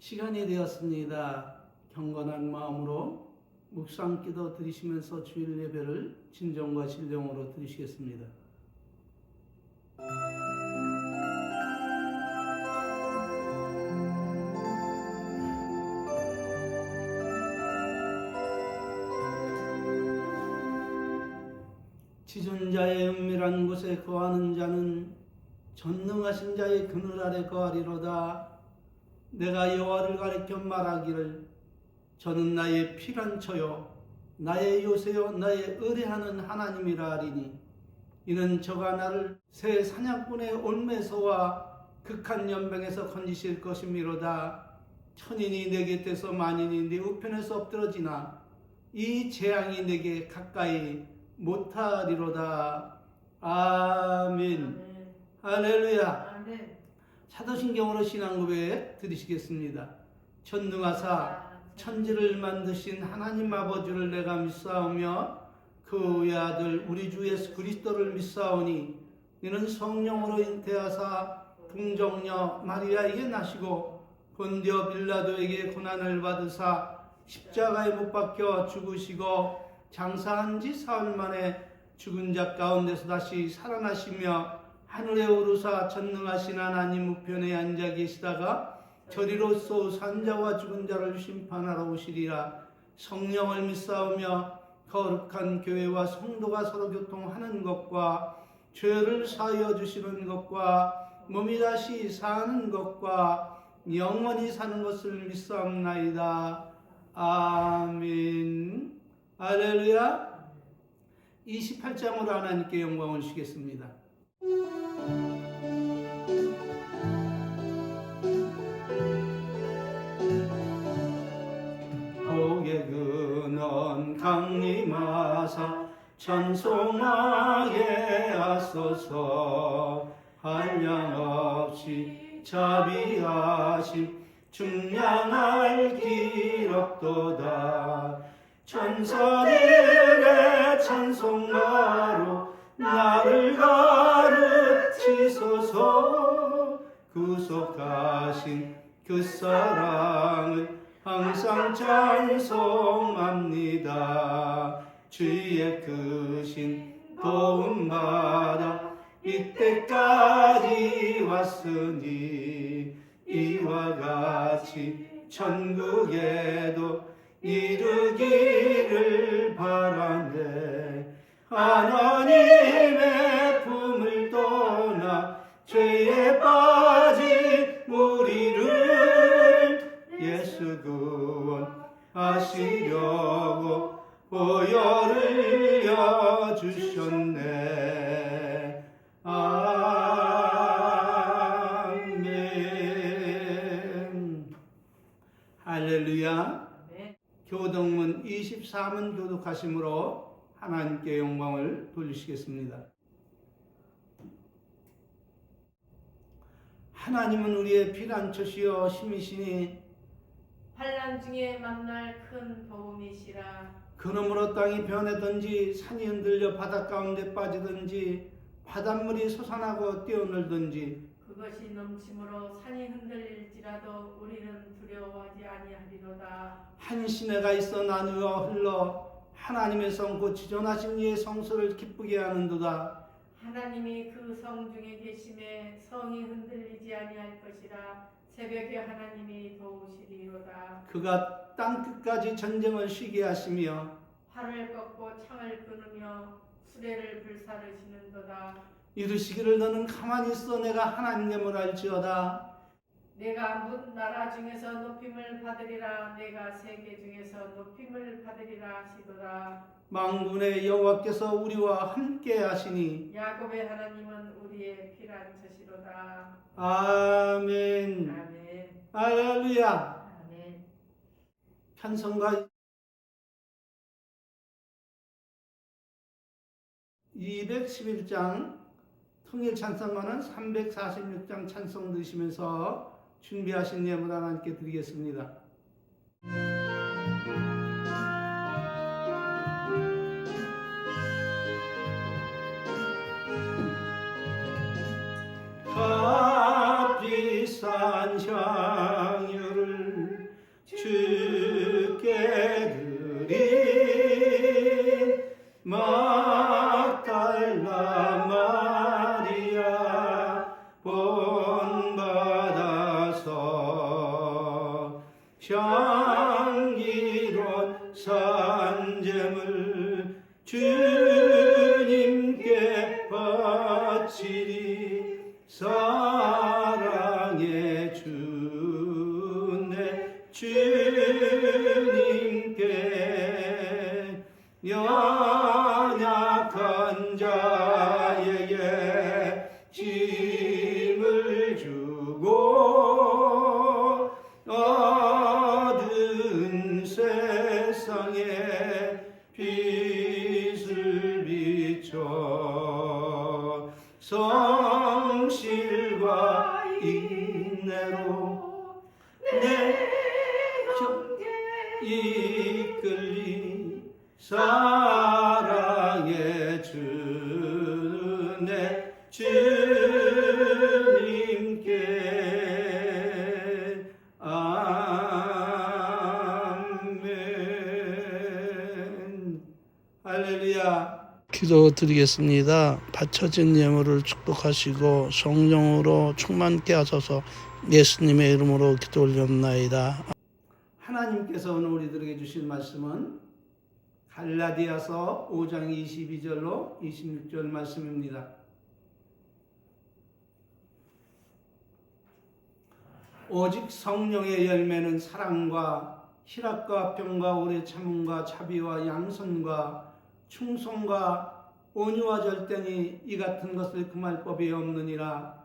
시간이 되었습니다. 경건한 마음으로 묵상기도 드리시면서 주일 예배를 진정과 신령으로 드리시겠습니다. 지존자의 은밀한 곳에 거하는 자는 전능하신 자의 그늘 아래 거하리로다. 내가 여호와를 가리켜 말하기를 저는 나의 피난처요 나의 요새요 나의 의뢰하는 하나님이라 하리니 이는 저가 나를 새 사냥꾼의 올매서와 극한 연병에서 건지실 것이미로다. 천인이 내 곁에서 만인이 내 우편에서 엎드러지나 이 재앙이 내게 가까이 못하리로다. 아멘. 할렐루야. 아멘. 사도신경으로 신앙고백 드리시겠습니다. 전능하사 천지를 만드신 하나님 아버지를 내가 믿사오며 그 외아들 우리 주 예수 그리스도를 믿사오니 이는 성령으로 잉태하사 동정녀 마리아에게 나시고 본디오 빌라도에게 고난을 받으사 십자가에 못 박혀 죽으시고 장사한 지 사흘 만에 죽은 자 가운데서 다시 살아나시며 하늘에 오르사 전능하신 하나님 우편에 앉아 계시다가 저리로서 산자와 죽은 자를 심판하러 오시리라. 성령을 믿사오며 거룩한 교회와 성도가 서로 교통하는 것과 죄를 사하여 주시는 것과 몸이 다시 사는 것과 영원히 사는 것을 믿사옵나이다. 아멘. 할렐루야. 28장으로 하나님께 영광을 주시겠습니다. 복의 근원 강림하사 찬송하게 하소서. 한량없이 자비하심 중량할 기록도다. 천사들의 찬송가로 나를 가르치소서. 구속하신 그 사랑을 항상 찬송합니다. 주의 크신 도움받아 이때까지 왔으니 이와 같이 천국에도 이르기를 바라네. 하나님의 품을 떠나 죄에 빠진 우리를 예수 구원하시려고 보혈을 흘려주셨네. 아멘. 할렐루야. 교동문 24문 교독하심으로 하나님께 영광을 돌리시겠습니다. 하나님은 우리의 피난처시여 힘이시니 환난 중에 만날 큰 도움이시라. 그러므로 땅이 변하든지 산이 흔들려 바닷 가운데 빠지든지 바닷물이 솟아나고 뛰어놀든지 그것이 넘침으로 산이 흔들릴지라도 우리는 두려워하지 아니하리로다. 한 시내가 있어 나누어 흘러 하나님의 성 곧 지존하신 이의 성소를 기쁘게 하는도다. 하나님이 그 성 중에 계심에 성이 흔들리지 아니할 것이라. 새벽에 하나님이 도우시리로다. 그가 땅 끝까지 전쟁을 쉬게 하시며 활을 꺾고 창을 끊으며 수레를 불사르시는도다. 이르시기를 너는 가만히 있어 내가 하나님됨을 알지어다. 내가 문 나라 중에서 높임을 받으리라. 내가 세계 중에서 높임을 받으리라 하시도다. 만군의 여호와께서 우리와 함께 하시니 야곱의 하나님은 우리의 피난처시로다. 아멘. 아멘. 할렐루야. 아멘. 찬송가 211장 통일 찬송가는 346장 찬송 드시면서 준비하신 예물 하나님께 드리겠습니다. 값비싼 향유를 향기로운 산재물 주님께 바치리. 사랑의 주내 주님께 연약한 자에게 짐을 주고 어두운 세상에 빛을 비춰 성실과 인내로 내 형제 이끌리. 사랑의 주내 주님께 아멘. 할렐루야. 기도드리겠습니다. 바쳐진 예물을 축복하시고 성령으로 충만케 하소서. 예수님의 이름으로 기도 올렸나이다. 하나님께서 오늘 우리들에게 주신 말씀은 갈라디아서 5장 22절로 26절 말씀입니다. 오직 성령의 열매는 사랑과 희락과 평과 오래 참음과 자비와 양선과 충성과 온유와 절대니 이 같은 것을 금할 법이 없느니라.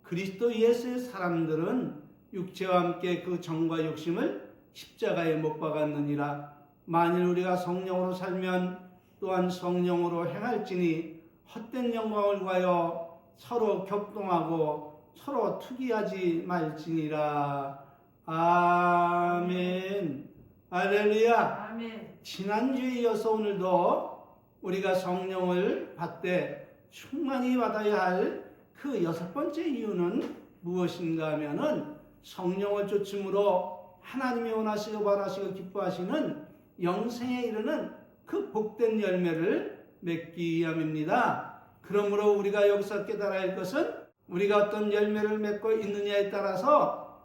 그리스도 예수의 사람들은 육체와 함께 그 정과 욕심을 십자가에 못 박았느니라. 만일 우리가 성령으로 살면 또한 성령으로 행할지니 헛된 영광을 구하여 서로 격동하고 서로 투기하지 말지니라. 아멘. 할렐루야. 아멘. 지난주에 이어서 오늘도 우리가 성령을 받되 충만히 받아야 할 그 6번째 이유는 무엇인가 하면은 성령을 쫓음으로 하나님이 원하시고 바라시고 기뻐하시는 영생에 이르는 그 복된 열매를 맺기 위함입니다. 그러므로 우리가 여기서 깨달아야 할 것은 우리가 어떤 열매를 맺고 있느냐에 따라서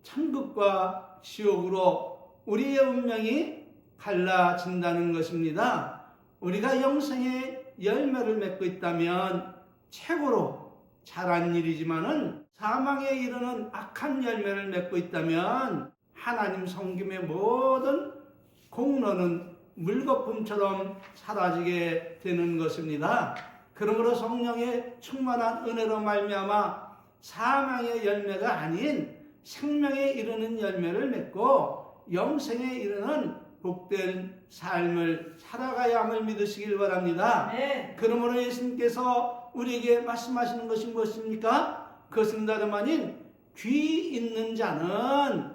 천국과 지옥으로 우리의 운명이 갈라진다는 것입니다. 우리가 영생의 열매를 맺고 있다면 최고로 잘한 일이지만은 사망에 이르는 악한 열매를 맺고 있다면 하나님 섬김의 모든 공로는 물거품처럼 사라지게 되는 것입니다. 그러므로 성령의 충만한 은혜로 말미암아 사망의 열매가 아닌 생명에 이르는 열매를 맺고 영생에 이르는 복된 삶을 살아가야 함을 믿으시길 바랍니다. 네. 그러므로 예수님께서 우리에게 말씀하시는 것이 무엇입니까? 그것은 다름 아닌 귀 있는 자는,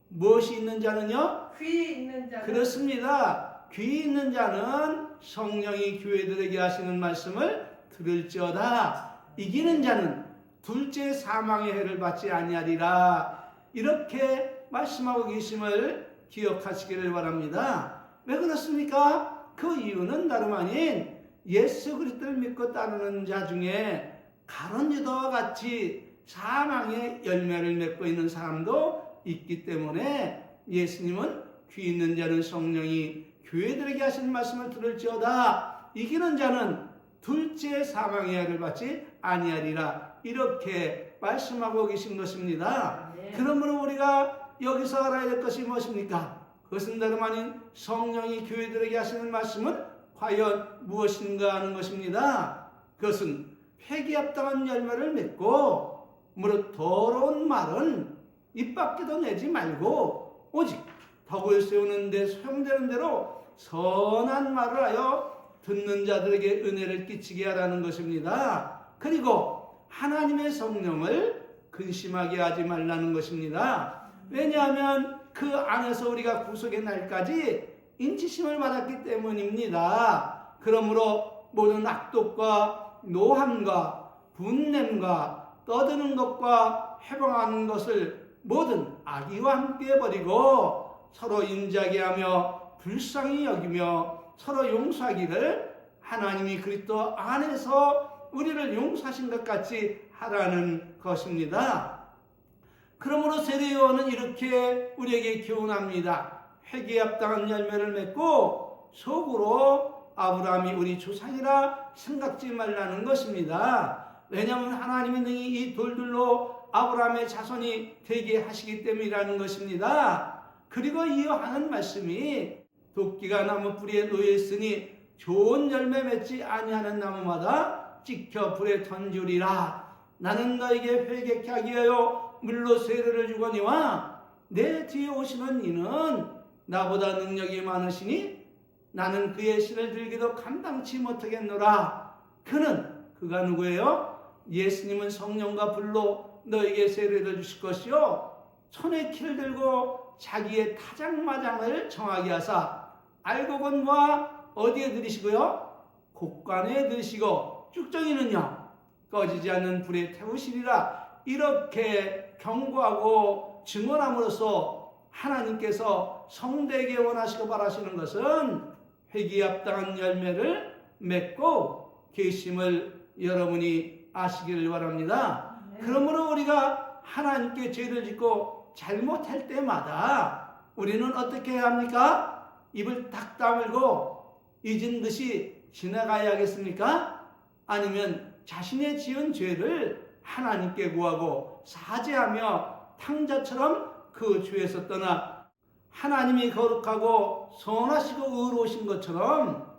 무엇이 있는 자는요? 귀 있는 자. 그렇습니다. 귀 있는 자는 성령이 교회들에게 하시는 말씀을 들을지어다. 이기는 자는 둘째 사망의 해를 받지 아니하리라. 이렇게 말씀하고 계심을 기억하시기를 바랍니다. 왜 그렇습니까? 그 이유는 다름 아닌 예수 그리스도를 믿고 따르는 자 중에 가룟 유다와 같이 사망의 열매를 맺고 있는 사람도 있기 때문에 예수님은 귀 있는 자는 성령이 교회들에게 하시는 말씀을 들을지어다. 이기는 자는 둘째 사망의 해를 받지 아니하리라. 이렇게 말씀하고 계신 것입니다. 네. 그러므로 우리가 여기서 알아야 될 것이 무엇입니까? 그것은 다름 아닌 성령이 교회들에게 하시는 말씀은 과연 무엇인가 하는 것입니다. 그것은 회개합당한 열매를 맺고 무릇 더러운 말은 입 밖에도 내지 말고 오직 덕을 세우는 데 소용되는 대로 선한 말을 하여 듣는 자들에게 은혜를 끼치게 하라는 것입니다. 그리고 하나님의 성령을 근심하게 하지 말라는 것입니다. 왜냐하면 그 안에서 우리가 구속의 날까지 인치심을 받았기 때문입니다. 그러므로 모든 악독과 노함과 분냄과 떠드는 것과 해방하는 것을 모든 악의와 함께 버리고 서로 인자하게 하며 불쌍히 여기며 서로 용서하기를 하나님이 그리스도 안에서 우리를 용서하신 것 같이 하라는 것입니다. 그러므로 세례요한은 이렇게 우리에게 교훈합니다. 회개에 합당한 열매를 맺고 속으로 아브라함이 우리 조상이라 생각지 말라는 것입니다. 왜냐하면 하나님이 능히 이 돌들로 아브라함의 자손이 되게 하시기 때문이라는 것입니다. 그리고 이어하는 말씀이 도끼가 나무 뿌리에 놓여 있으니 좋은 열매 맺지 아니하는 나무마다 찍혀 불에 던지리라. 나는 너에게 회개케 하기 위하여 물로 세례를 주거니와 내 뒤에 오시는 이는 나보다 능력이 많으시니 나는 그의 실을 들기도 감당치 못하겠노라. 그가 누구예요? 예수님은 성령과 불로 너에게 세례를 주실 것이요 손에 키를 들고 자기의 타작마장을 정하게 하사 알곡은과 어디에 들이시고요? 곡간에 들이시고 쭉정이는요 꺼지지 않는 불에 태우시리라. 이렇게 경고하고 증언함으로써 하나님께서 성도에게 원하시고 바라시는 것은 회개에 합당한 열매를 맺고 계심을 여러분이 아시기를 바랍니다. 그러므로 우리가 하나님께 죄를 짓고 잘못할 때마다 우리는 어떻게 해야 합니까? 입을 딱 다물고 잊은 듯이 지나가야 하겠습니까? 아니면 자신의 지은 죄를 하나님께 구하고 사죄하며 탕자처럼 그 죄에서 떠나 하나님이 거룩하고 선하시고 의로우신 것처럼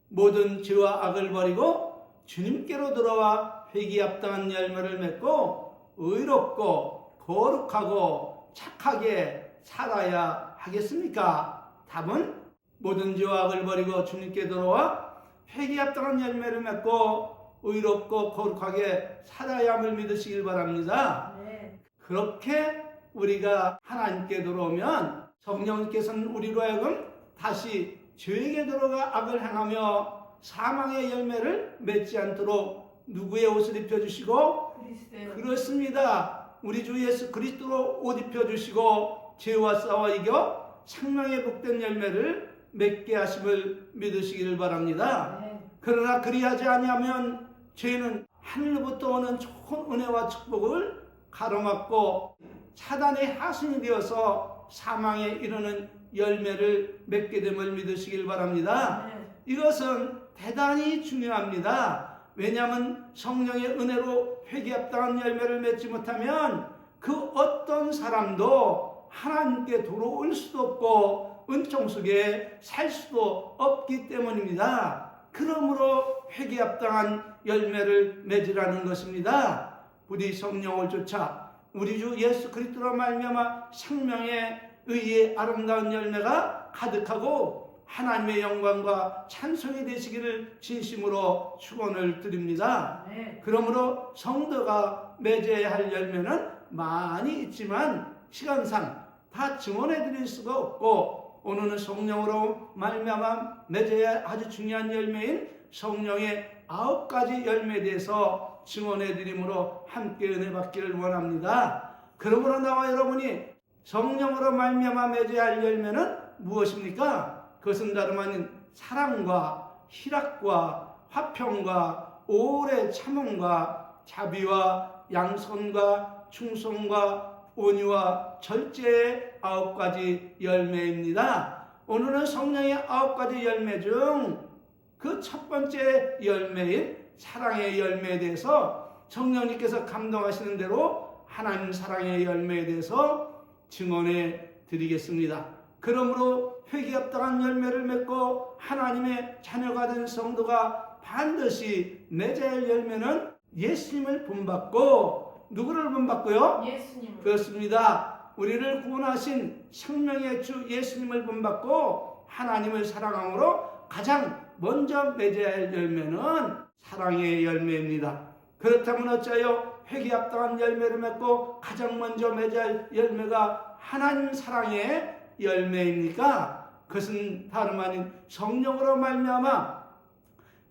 모든 죄와 악을 버리고 주님께로 돌아와 회개에 합당한 열매를 맺고 의롭고 거룩하고 착하게 살아야 하겠습니까? 답은 모든 죄와 악을 버리고 주님께 돌아와 회개에 합당한 열매를 맺고 의롭고 거룩하게 살아야 함을 믿으시길 바랍니다. 그렇게 우리가 하나님께 돌아오면 성령께서는 우리로 하여금 다시 죄에게 들어가 악을 행하며 사망의 열매를 맺지 않도록 누구의 옷을 입혀주시고 그리스도의 그렇습니다. 우리 주 예수 그리스도로 옷 입혀주시고 죄와 싸워 이겨 생명의 복된 열매를 맺게 하심을 믿으시기를 바랍니다. 그러나 그리하지 아니하면 죄는 하늘로부터 오는 좋은 은혜와 축복을 가로막고 사단의 하승이 되어서 사망에 이르는 열매를 맺게 됨을 믿으시길 바랍니다. 이것은 대단히 중요합니다. 왜냐하면 성령의 은혜로 회개에 합당한 열매를 맺지 못하면 그 어떤 사람도 하나님께 돌아올 수도 없고 은총 속에 살 수도 없기 때문입니다. 그러므로 회개에 합당한 열매를 맺으라는 것입니다. 부디 성령을 쫓아 우리 주 예수 그리스도로 말미암아 생명의 의의 아름다운 열매가 가득하고 하나님의 영광과 찬송이 되시기를 진심으로 축원을 드립니다. 그러므로 성도가 맺어야 할 열매는 많이 있지만 시간상 다 증언해 드릴 수가 없고 오늘은 성령으로 말미암아 맺어야 아주 중요한 열매인 성령의 9가지 열매에 대해서 증언해 드림으로 함께 은혜 받기를 원합니다. 그러므로 나와 여러분이 성령으로 말미암아 맺어야 할 열매는 무엇입니까? 그것은 다름 아닌 사랑과 희락과 화평과 오래 참음과 자비와 양선과 충성과 온유와 절제의 9가지 열매입니다. 오늘은 성령의 9가지 열매 중 그 첫 번째 열매인 사랑의 열매에 대해서 성령님께서 감동하시는 대로 하나님 사랑의 열매에 대해서 증언해 드리겠습니다. 그러므로 회개에 합당한 열매를 맺고 하나님의 자녀가 된 성도가 반드시 맺어야 할 열매는 예수님을 본받고 누구를 본받고요? 예수님. 그렇습니다. 우리를 구원하신 생명의 주 예수님을 본받고 하나님을 사랑함으로 가장 먼저 맺어야 할 열매는 사랑의 열매입니다. 그렇다면 어찌하여 회개에 합당한 열매를 맺고 가장 먼저 맺어야 할 열매가 하나님 사랑의 열매입니까? 그것은 다름 아닌 성령으로 말미암아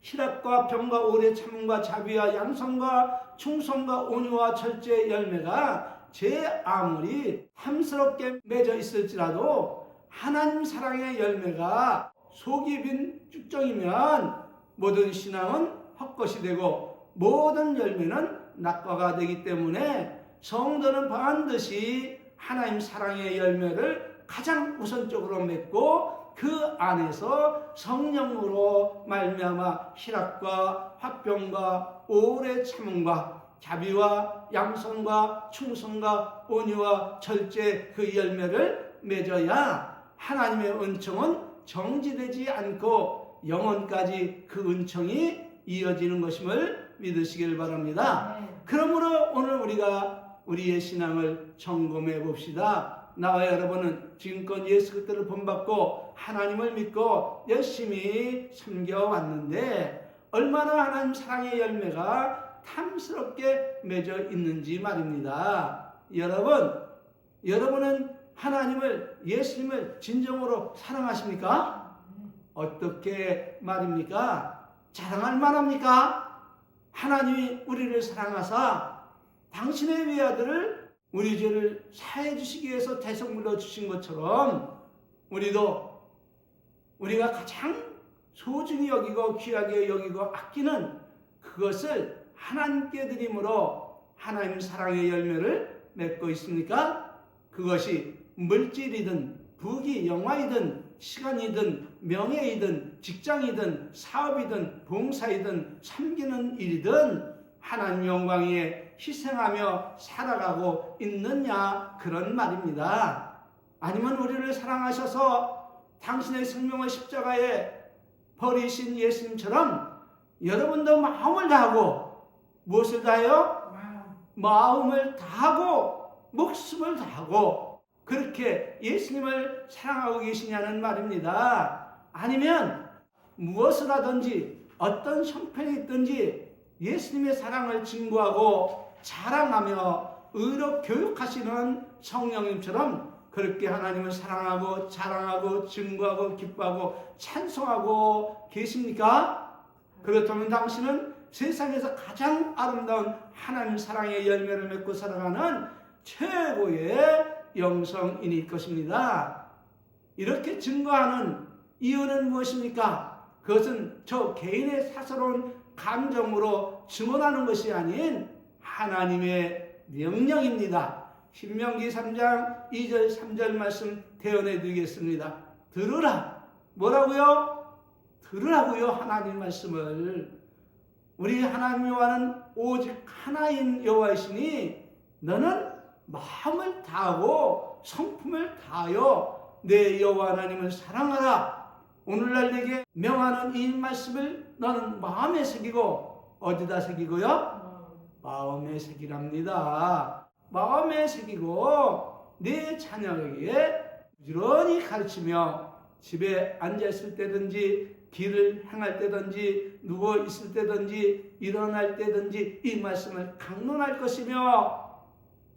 희락과 병과 오래 참음과 자비와 양성과 충성과 온유와 절제의 열매가 제 아무리 탐스럽게 맺어 있을지라도 하나님 사랑의 열매가 속이 빈 쭉정이면 모든 신앙은 헛것이 되고 모든 열매는 낙과가 되기 때문에 성도는 반드시 하나님 사랑의 열매를 가장 우선적으로 맺고 그 안에서 성령으로 말미암아 희락과 화평과 오래 참음과 자비와 양선과 충성과 온유와 절제 그 열매를 맺어야 하나님의 은총은 정지되지 않고 영원까지 그 은총이 이어지는 것임을 믿으시길 바랍니다. 그러므로 오늘 우리가 우리의 신앙을 점검해 봅시다. 나와 여러분은 지금껏 예수 그리스도를 본받고 하나님을 믿고 열심히 섬겨왔는데 얼마나 하나님 사랑의 열매가 탐스럽게 맺어 있는지 말입니다. 여러분은 하나님을, 예수님을 진정으로 사랑하십니까? 어떻게 말입니까? 자랑할 만합니까? 하나님이 우리를 사랑하사 당신의 외아들을 우리 죄를 사해 주시기 위해서 대속물로 주신 것처럼 우리가 가장 소중히 여기고 귀하게 여기고 아끼는 그것을 하나님께 드림으로 하나님 사랑의 열매를 맺고 있습니까? 그것이 물질이든 부귀 영화이든 시간이든 명예이든 직장이든 사업이든 봉사이든 섬기는 일이든 하나님 영광 위에 희생하며 살아가고 있느냐 그런 말입니다. 아니면 우리를 사랑하셔서 당신의 생명을 십자가에 버리신 예수님처럼 여러분도 마음을 다하고 무엇을 다해요? 마음을 다하고 목숨을 다하고 그렇게 예수님을 사랑하고 계시냐는 말입니다. 아니면 무엇을 하든지 어떤 형편이 있든지 예수님의 사랑을 증거하고 자랑하며 의로 교육하시는 성령님처럼 그렇게 하나님을 사랑하고 자랑하고 증거하고 기뻐하고 찬송하고 계십니까? 그렇다면 당신은 세상에서 가장 아름다운 하나님 사랑의 열매를 맺고 살아가는 최고의 영성인일 것입니다. 이렇게 증거하는 이유는 무엇입니까? 그것은 저 개인의 사사로운 감정으로 증언하는 것이 아닌 하나님의 명령입니다. 신명기 3장 2절 3절 말씀 대언해 드리겠습니다. 들으라. 뭐라고요? 들으라고요. 하나님 말씀을. 우리 하나님 여호와는 오직 하나인 여호와이시니 너는 마음을 다하고 성품을 다하여 내 여호와 하나님을 사랑하라. 오늘날 내게 명하는 이 말씀을 너는 마음에 새기고 어디다 새기고요? 마음에 새기랍니다. 마음에 새기고 내 자녀에게 부지런히 가르치며 집에 앉아있을 때든지 길을 행할 때든지 누워있을 때든지 일어날 때든지 이 말씀을 강론할 것이며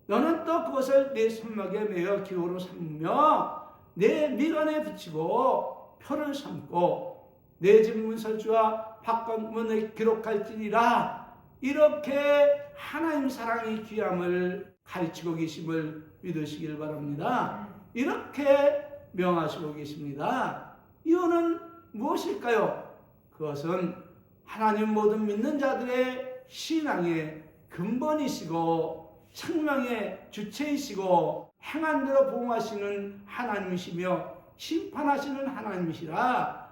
너는 또 그것을 내 손목에 매어 기호로 삼으며 내 미간에 붙이고 표를 삼고 내 집 문설주와 바깥 문에 기록할지니라. 이렇게 하나님 사랑의 귀함을 가르치고 계심을 믿으시길 바랍니다. 이렇게 명하시고 계십니다. 이유는 무엇일까요? 그것은 하나님 모든 믿는 자들의 신앙의 근본이시고 생명의 주체이시고 행한 대로 보응하시는 하나님이시며 심판하시는 하나님이시라.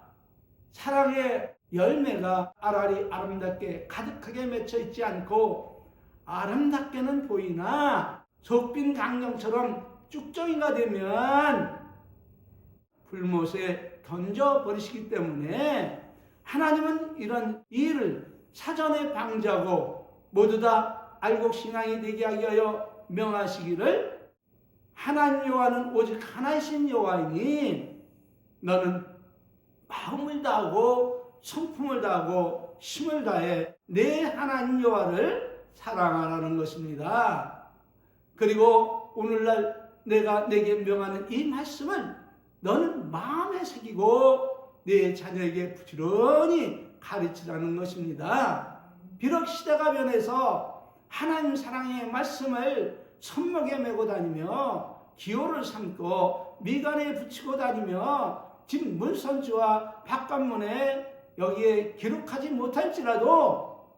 사랑의 열매가 알알이 아름답게 가득하게 맺혀 있지 않고 아름답게는 보이나 속빈 강령처럼 쭉정이가 되면 불못에 던져버리시기 때문에 하나님은 이런 일을 사전에 방지하고 모두 다 알곡 신앙이 되게 하기 위하여 명하시기를 하나님 여호와는 오직 하나이신 여호와이니 너는 마음을 다하고 성품을 다하고 힘을 다해 내 하나님 여호와를 사랑하라는 것입니다. 그리고 오늘날 내가 내게 명하는 이 말씀을 너는 마음에 새기고 내 자녀에게 부지런히 가르치라는 것입니다. 비록 시대가 변해서 하나님 사랑의 말씀을 손목에 메고 다니며 기호를 삼고 미간에 붙이고 다니며 집 문선주와 바깥문에 여기에 기록하지 못할지라도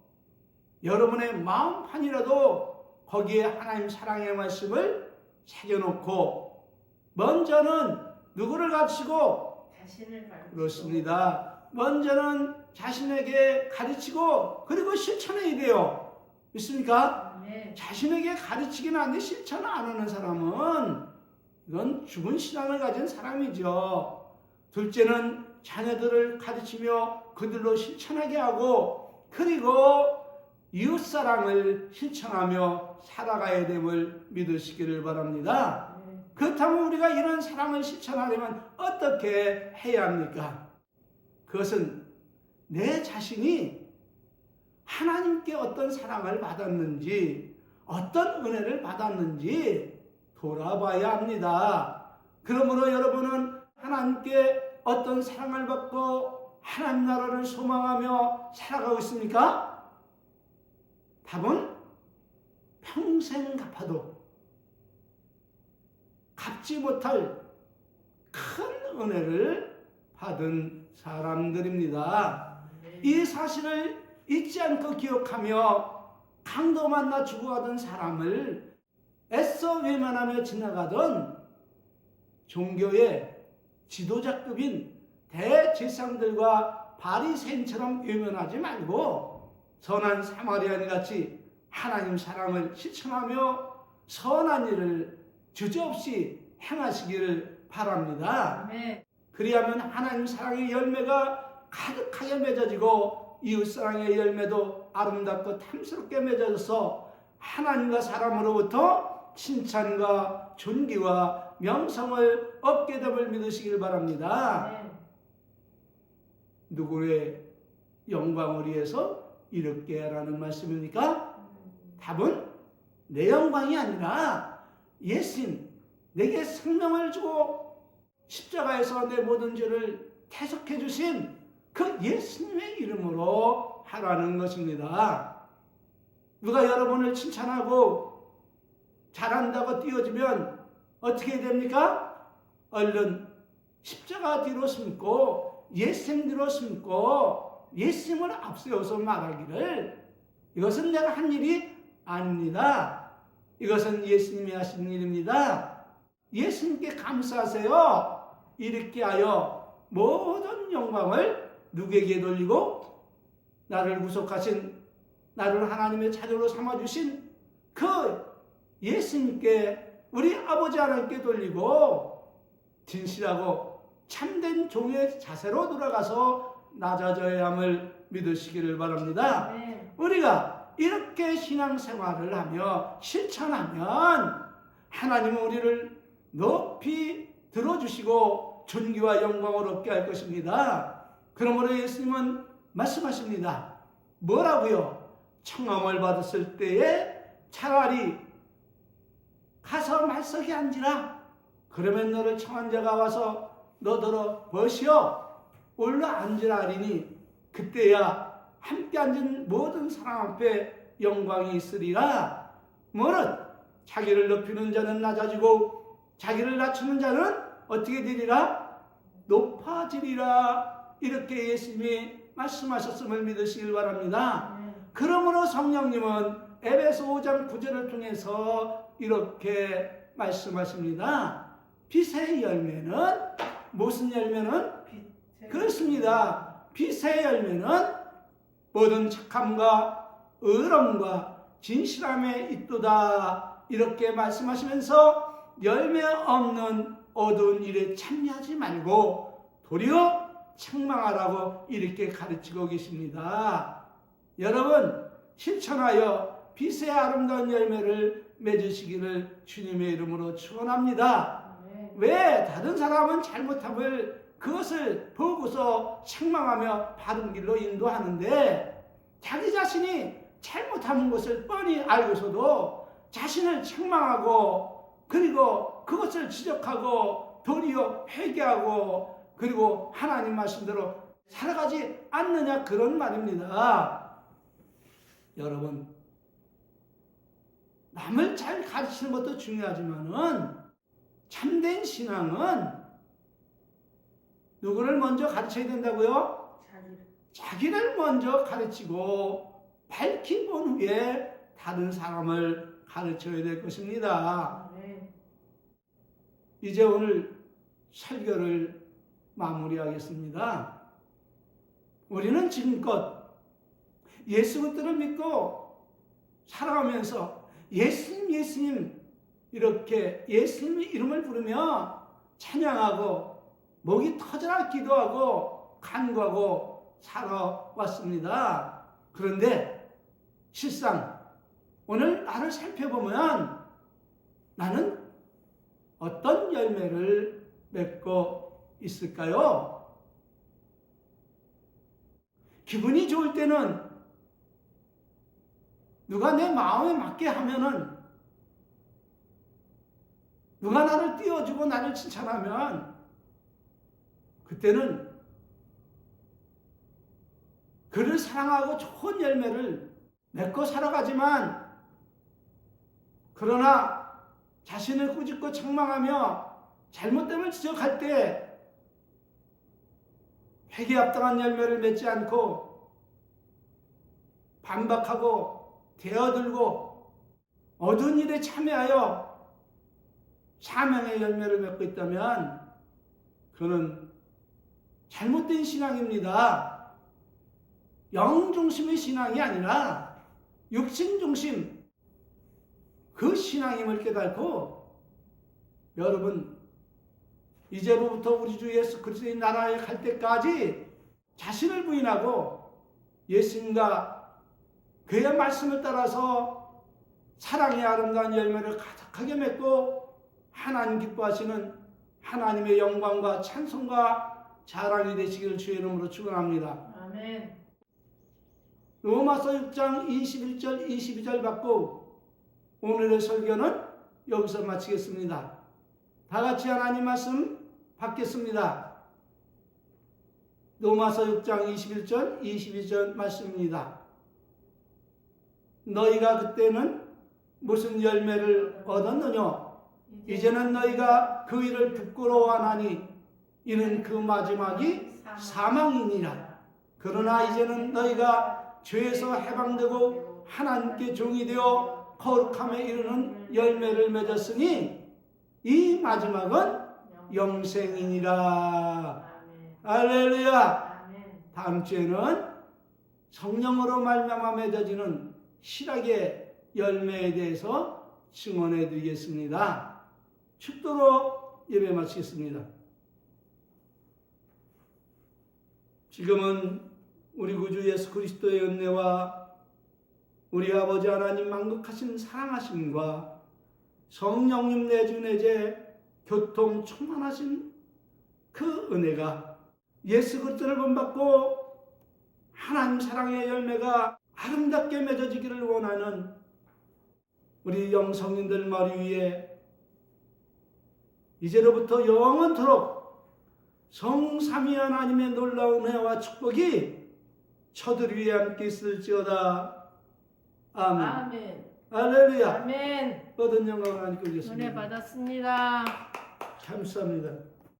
여러분의 마음판이라도 거기에 하나님 사랑의 말씀을 새겨놓고 먼저는 누구를 가르치고 자신을 가르치고 그렇습니다. 먼저는 자신에게 가르치고 그리고 실천해야 돼요. 믿습니까? 네. 자신에게 가르치기는 하는데 실천 안 하는 사람은 이건 죽은 신앙을 가진 사람이죠. 둘째는 자녀들을 가르치며 그들로 실천하게 하고 그리고 이웃사랑을 실천하며 살아가야 됨을 믿으시기를 바랍니다. 네. 그렇다면 우리가 이런 사랑을 실천하려면 어떻게 해야 합니까? 그것은 내 자신이 하나님께 어떤 사랑을 받았는지 어떤 은혜를 받았는지 돌아봐야 합니다. 그러므로 여러분은 하나님께 어떤 사랑을 받고 하나님 나라를 소망하며 살아가고 있습니까? 답은 평생 갚아도 갚지 못할 큰 은혜를 받은 사람들입니다. 이 사실을 잊지 않고 기억하며 강도 만나 죽어가던 사람을 애써 외면하며 지나가던 종교의 지도자급인 대제사장들과 바리새인처럼 외면하지 말고 선한 사마리아인 같이 하나님 사랑을 실천하며 선한 일을 주저없이 행하시기를 바랍니다. 네. 그리하면 하나님 사랑의 열매가 가득하게 맺어지고 이웃사랑의 열매도 아름답고 탐스럽게 맺어져서 하나님과 사람으로부터 칭찬과 존귀와 명성을 얻게 됨을 믿으시길 바랍니다. 네. 누구의 영광을 위해서 이렇게 하라는 말씀입니까? 답은 내 영광이 아니라 예수님 내게 생명을 주고 십자가에서 내 모든 죄를 대속해 주신 그 예수님의 이름으로 하라는 것입니다. 누가 여러분을 칭찬하고 잘한다고 띄워주면 어떻게 됩니까? 얼른 십자가 뒤로 숨고 예수님 뒤로 숨고 예수님을 앞세워서 말하기를 이것은 내가 한 일이 아닙니다. 이것은 예수님이 하신 일입니다. 예수님께 감사하세요. 이렇게 하여 모든 영광을 누구에게 돌리고 나를 구속하신 나를 하나님의 자녀로 삼아주신 그 예수님께 우리 아버지 하나님께 돌리고 진실하고 참된 종의 자세로 돌아가서 낮아져야 함을 믿으시기를 바랍니다. 네. 우리가 이렇게 신앙생활을 하며 실천하면 하나님은 우리를 높이 들어주시고 존귀와 영광을 얻게 할 것입니다. 그러므로 예수님은 말씀하십니다. 뭐라고요? 청함을 받았을 때에 차라리 가서 말석에 앉으라. 그러면 너를 청한 자가 와서 너더러 벗이어 올라 앉으라 하리니 그때야 함께 앉은 모든 사람 앞에 영광이 있으리라. 뭐는 자기를 높이는 자는 낮아지고 자기를 낮추는 자는 어떻게 되리라? 높아지리라. 이렇게 예수님이 말씀하셨음을 믿으시길 바랍니다. 그러므로 성령님은 에베소 5장 9절을 통해서 이렇게 말씀하십니다. 빛의 열매는 무슨 열매는? 그렇습니다. 빛의 열매는 모든 착함과 의로움과 진실함에 있도다. 이렇게 말씀하시면서 열매 없는 어두운 일에 참여하지 말고 도리어 책망하라고 이렇게 가르치고 계십니다. 여러분 실천하여 빛의 아름다운 열매를 맺으시기를 주님의 이름으로 축원합니다. 왜 다른 사람은 잘못함을 그것을 보고서 책망하며 바른 길로 인도하는데 자기 자신이 잘못한 것을 뻔히 알고서도 자신을 책망하고 그리고 그것을 지적하고 도리어 회개하고 그리고 하나님 말씀대로 살아가지 않느냐 그런 말입니다. 여러분 남을 잘 가르치는 것도 중요하지만은 참된 신앙은 누구를 먼저 가르쳐야 된다고요? 자기를 먼저 가르치고 밝히 본 후에 다른 사람을 가르쳐야 될 것입니다. 아멘. 이제 오늘 설교를 마무리하겠습니다. 우리는 지금껏 예수 그리스도를 믿고 살아가면서 예수님 이렇게 예수님의 이름을 부르며 찬양하고 목이 터져라 기도하고 간구하고 살아왔습니다. 그런데 실상 오늘 나를 살펴보면 나는 어떤 열매를 맺고 있을까요? 기분이 좋을 때는 누가 내 마음에 맞게 하면은 누가 나를 띄워주고 나를 칭찬하면 그때는 그를 사랑하고 좋은 열매를 맺고 살아가지만 그러나 자신을 꾸짖고 책망하며 잘못됨을 지적할 때 회개합당한 열매를 맺지 않고 반박하고 대어들고 어두운 일에 참여하여 사명의 열매를 맺고 있다면 그는 잘못된 신앙입니다. 영 중심의 신앙이 아니라 육신 중심 그 신앙임을 깨닫고 여러분 이제로부터 우리 주 예수 그리스도의 나라에 갈 때까지 자신을 부인하고 예수님과 그의 말씀을 따라서 사랑의 아름다운 열매를 가득하게 맺고 하나님 기뻐하시는 하나님의 영광과 찬송과 자랑이 되시기를 주의 이름으로 축원합니다. 아멘. 로마서 6장 21절 22절 받고 오늘의 설교는 여기서 마치겠습니다. 다 같이 하나님 말씀 받겠습니다. 로마서 6장 21절 22절 말씀입니다. 너희가 그때는 무슨 열매를 얻었느냐? 이제는 너희가 그 일을 부끄러워하나니 이는 그 마지막이 사망이니라. 그러나 이제는 너희가 죄에서 해방되고 하나님께 종이 되어 거룩함에 이르는 열매를 맺었으니 이 마지막은 영생이니라. 할렐루야. 다음 주에는 성령으로 말미암아 맺어지는 실학의 열매에 대해서 증언해 드리겠습니다. 축도로 예배 마치겠습니다. 지금은 우리 구주 예수 그리스도의 은혜와 우리 아버지 하나님 만극하신 사랑하심과 성령님 내주내제 교통 충만하신 그 은혜가 예수 그리스도를 본받고 하나님 사랑의 열매가 아름답게 맺어지기를 원하는 우리 영성인들 머리 위에 이제로부터 영원토록 성삼위 하나님의 놀라운 은혜와 축복이 저들 위에 함께 있을지어다. 아멘. 아멘. 할렐루야. 아멘. 모든 영광을 하나님께 은혜 드리겠습니다. 받았습니다. 감사합니다.